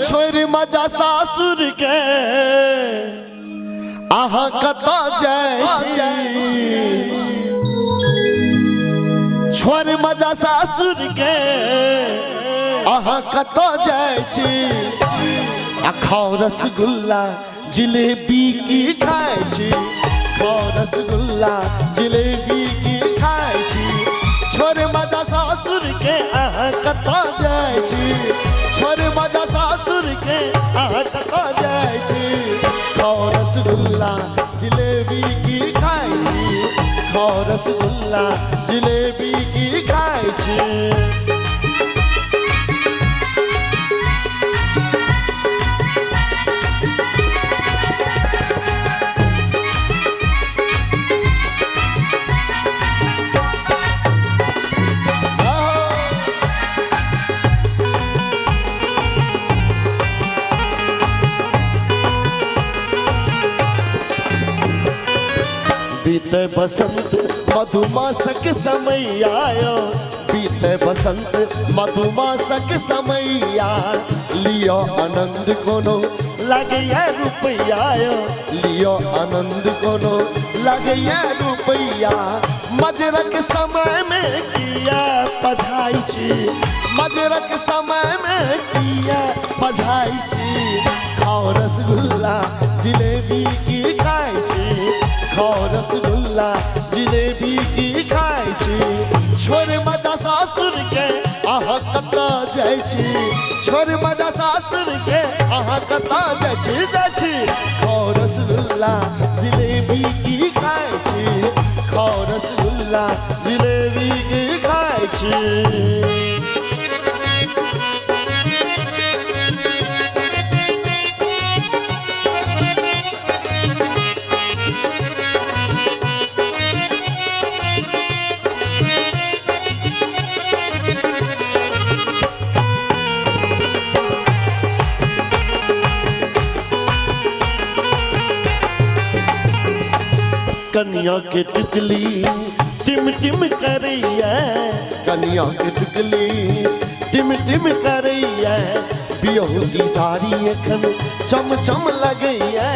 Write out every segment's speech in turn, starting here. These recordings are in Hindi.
छोरी मजा सासुर के आहा कता जाय छोरी मजा सासुर के आहा कता जाय खाओ रसगुल्ला जिलेबी की खाय खाओ रसगुल्ला जिलेबी की खाय छोरे मजा सासुर के आहा कता जाय छोरे मजा सासुर के आहा कता जाय खाओ रसगुल्ला जिलेबी की खाय खाओ रसगुल्ला जिलेबी की खाय बीते बसंत मधुमासक समय आयो बीते बसंत मधुमासक समय लियो आनंद कोनो लगे रुपया लियो आनंद कोनो लगे रुपया मजरक समय में किया पझाई मजरक समय में किया पझाई खाओ रसगुल्ला जिलेबी की खाय खाओ रसगुल्ला जिलेबी की खाय छोरे मजा सासुर के आहा कता जाय छोरे मजा सासुर के आहा कता जाय खाओ रसगुल्ला जिलेबी की खाय खाओ रसगुल्ला जिलेबी की खाय कन्या के टिकली टिम टिम करैया कन्या के टिकली टिम टिम करैया बियोती साड़ी एखन चम चम लगैया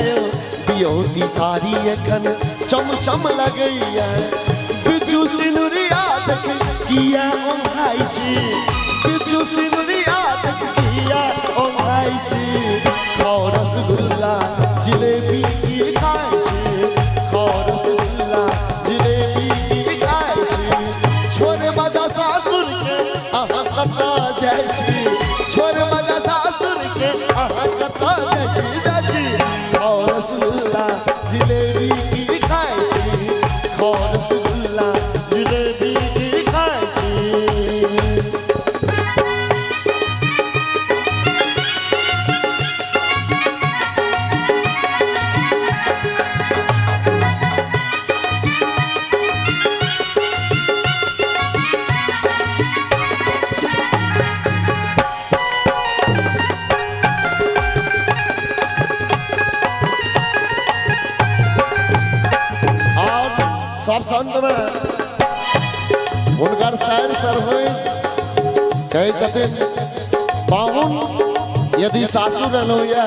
बियोती साड़ी एखन चम चम लगैया बिजू सिनुरिया देख किया ओंघाई बिजू सिनुरिया देख किया ओंघाई खाओ रसगुल्ला जिलेबी की खाय खाओ रसगुल्ला जिलेबी की खाय छोरे मजा सासुर के आहा कता जाय छोरे मजा सासुर के आहा कता जाय खाओ रसगुल्ला जिलेबी की खाय खाओ रसगुल्ला जिलेबी की खाय सब संत में उनकर शायर सर्विस कहे छथिन पाहुन यदि सासुर रहलोया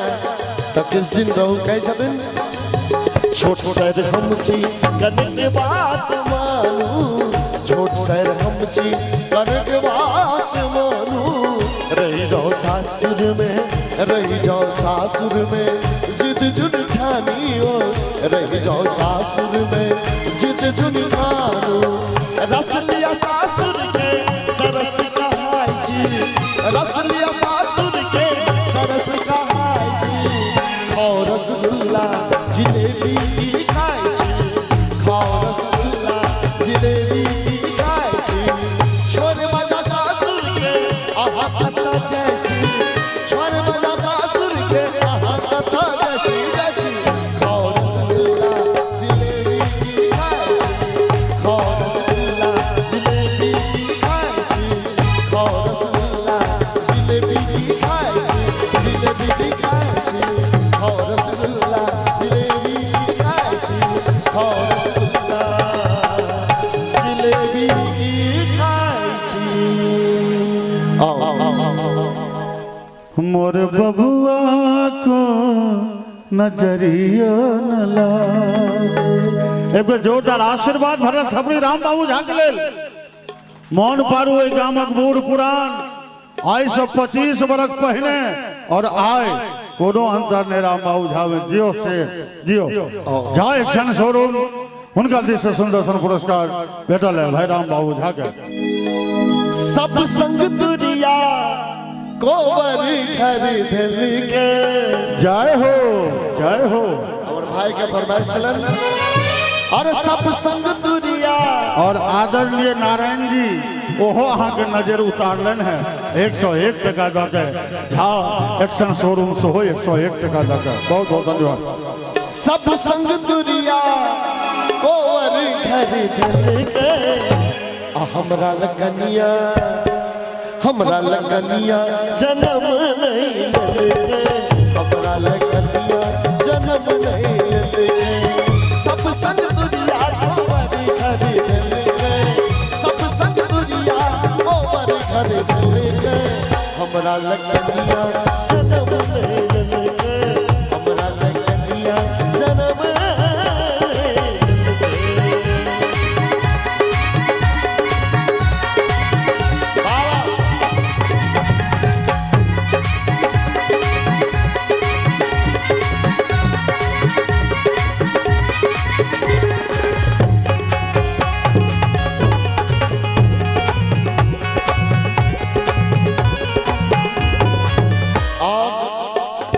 तो किस दिन रहू कहे छथिन छोट सर हम छी कनक बात मानू छोट सर हम छी कनक बात मानू रही जाओ सासुर में जिद जुन ठानी हो रही जाओ सासुर में जिद जुन ठानो रस लिया सासुर के सरस कहाई रस लिया सासुर के सरस कहाई खाओ रसगुल्ला जिलेबी की खाय खाओ रसगुल्ला जिलेबी की खाय छोरे मजा सासुर के आहा कता जाय छोरे मजा सासुर के आहा कता जाय खाओ रसगुल्ला जिलेबी की खाय खाओ रसगुल्ला जिलेबी की खाय खाओ रसगुल्ला जिलेबी की खाय जिलेबी की खाय खाओ रसगुल्ला जिलेबी की खाय खाओ रसगुल्ला जिलेबी की खाय आओ मोर बबुआ को नजरिया न लागे। एक जोरदार आशीर्वाद भरल थपड़ी राम बाबू झा के लेल। मौन पारू एक गामक बूढ़ पुरान आई सब 25 बरस पहले और आए कोनो अंतर ने राम बाबू झा में जियो से जियो झा एक्शन शोरूम उनका दिल से सुंदर पुरस्कार बेटल है भाई राम बाबू झा के। सब संग दुनिया कोवर खरीद के जय हो और भाई के फरमाइश चलन और सब संग दुनिया और आदरणीय नारायण जी ओहो अहाँ के नजर उतारलन है 101 टका दे झा एक्शन शोरूम से हो 101 टका दे बहुत बहुत धन्यवाद। सब संग दुनिया कोवर खरीद के हमरा लगनिया जन्म नहीं लेके हमरा लगनिया जन्म नहीं लेके सब संग दुनिया कोवर खरीद लेके सब संग दुनिया कोवर खरीद लेके हमरा लगनिया जन्म नहीं लेके हमरा लगनिया जन्म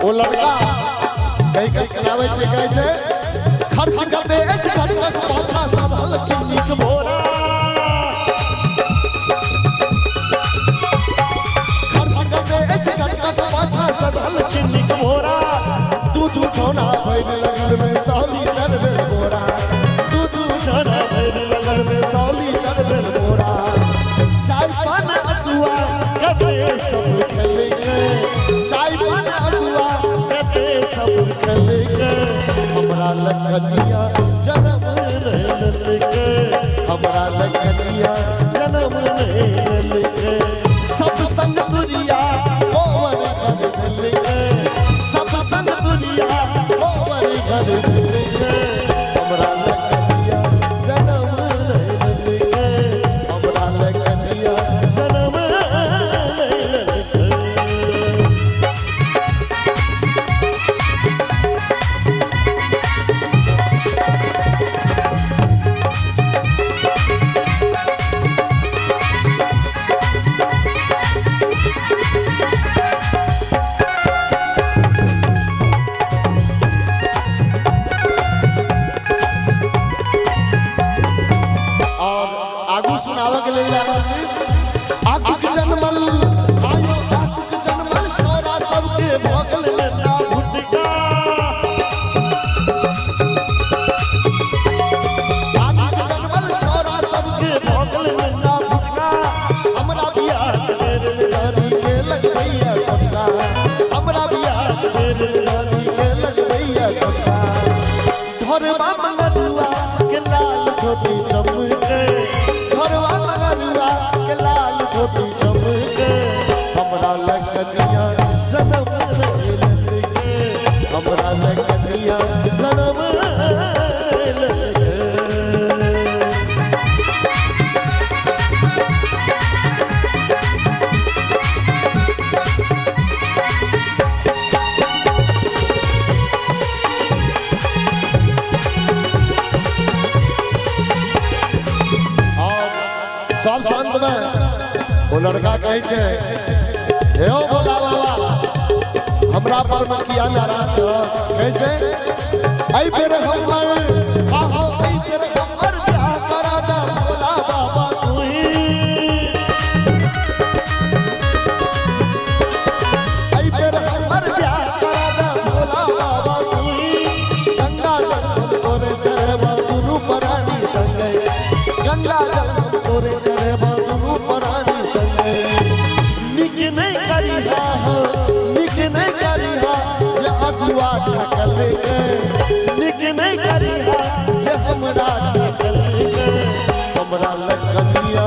वो लड़का कहीं का सुनावे छे कहै छे खर्च कर दे छ घटक पाछा साधल छिनिक मोरा खर्च कर दे छ घटक पाछा साधल छिनिक मोरा दूध उठौना भइल लगल में सौली करबे मोरा दूध उठौना भइल लगल में सौली करबे मोरा चाय पान अदुआ कबे सब खेले चाय पान अदुआ कबे सब खेले हमरा लगनिया जन्म लेके हमरा लगनिया जन्म लेके सब संग दुनिया कोवर कर लेके सब संग दुनिया कोवर कर लेके हमरा लगनिया जन्म लेके हमरा लगनिया जन्म लेके। आगू सुनावे के लिए जाना चाहिए आगू के जन्मल आयो आगू के जन्मल छोरा सबके भोगल लड्डा भुटका आगू के जन्मल छोरा सबके भोगल लड्डा भुटका हमरा बियाह तेरे रानी के लग भैया टका हमरा बियाह तेरे रानी के लग भैया टका घरवा मंगलुआ के लाल धोती चमके घरवा मंगलुआ के लाल धोती चमके हमरा लगनिया जन्म लेके हमरा लगनिया जन्म लेके। सब शांत में वो लड़का कहे छे हे ओ भोला बाबा हमरा पर मकिया नाराज छ कहे छे आई बेर हमर आहो आई बेर हमर बियाह करा दा भोला बाबा तुही आई बेर हमर बियाह करा दा भोला बाबा तुही गंगा जल तोरे चढ़े दुनु परानी संगे गंगा जल तोरे चढ़े दुनु परानी संगे निक नहीं करिहा हो निक नहीं करिहा जे अगुआ ढकल के निक नहीं करिहा जे हमरा ढकल के हमरा लगनिया